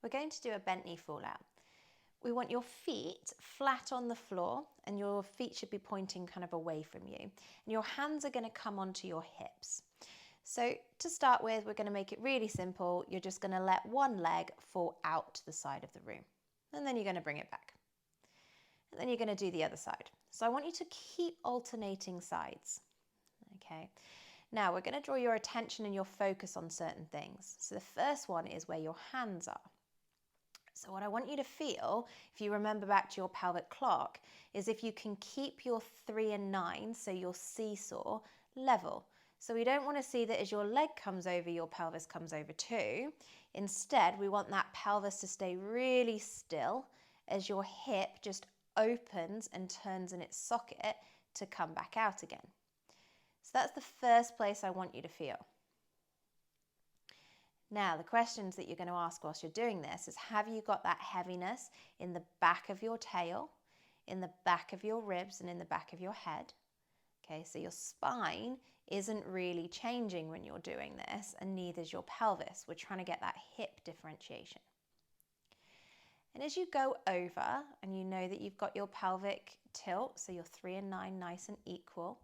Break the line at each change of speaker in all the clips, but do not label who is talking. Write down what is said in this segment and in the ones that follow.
We're going to do a bent knee fall out. We want your feet flat on the floor and your feet should be pointing kind of away from you. And your hands are going to come onto your hips. So to start with, we're going to make it really simple. You're just going to let one leg fall out to the side of the room. And then you're going to bring it back. And then you're going to do the other side. So I want you to keep alternating sides. Okay. Now we're going to draw your attention and your focus on certain things. So the first one is where your hands are. So what I want you to feel, if you remember back to your pelvic clock, is if you can keep your 3 and 9, so your seesaw, level. So we don't want to see that as your leg comes over, your pelvis comes over too. Instead, we want that pelvis to stay really still as your hip just opens and turns in its socket to come back out again. So that's the first place I want you to feel. Now, the questions that you're going to ask whilst you're doing this is, have you got that heaviness in the back of your tail, in the back of your ribs, and in the back of your head? Okay, so your spine isn't really changing when you're doing this, and neither is your pelvis. We're trying to get that hip differentiation. And as you go over, and you know that you've got your pelvic tilt, so your 3 and 9 nice and equal,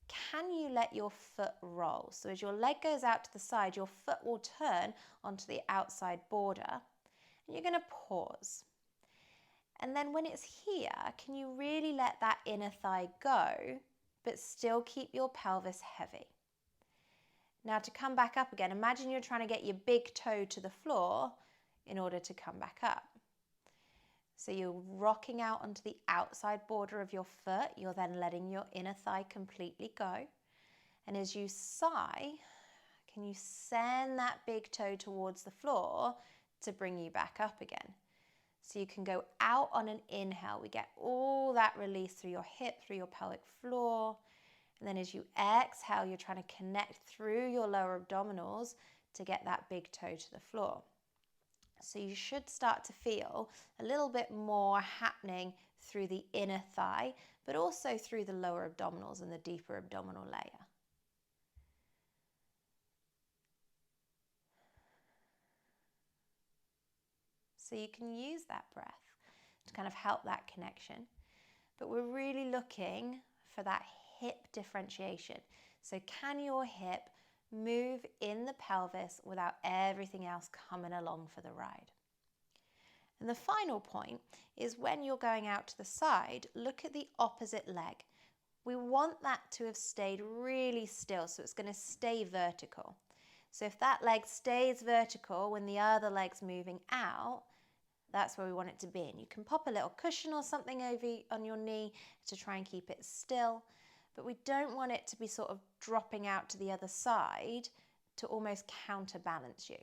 can you let your foot roll? So as your leg goes out to the side, your foot will turn onto the outside border, and you're going to pause. And then when it's here, can you really let that inner thigh go, but still keep your pelvis heavy? Now to come back up again, imagine you're trying to get your big toe to the floor in order to come back up. So you're rocking out onto the outside border of your foot. You're then letting your inner thigh completely go. And as you sigh, can you send that big toe towards the floor to bring you back up again? So you can go out on an inhale. We get all that release through your hip, through your pelvic floor. And then as you exhale, you're trying to connect through your lower abdominals to get that big toe to the floor. So you should start to feel a little bit more happening through the inner thigh, but also through the lower abdominals and the deeper abdominal layer. So you can use that breath to kind of help that connection. But we're really looking for that hip differentiation. So can your hip move in the pelvis without everything else coming along for the ride? And the final point is when you're going out to the side, look at the opposite leg. We want that to have stayed really still, so it's going to stay vertical. So if that leg stays vertical when the other leg's moving out, that's where we want it to be. And you can pop a little cushion or something over on your knee to try and keep it still. But we don't want it to be sort of dropping out to the other side to almost counterbalance you.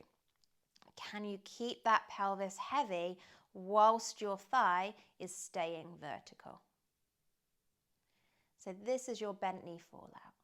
Can you keep that pelvis heavy whilst your thigh is staying vertical? So this is your bent knee fall out.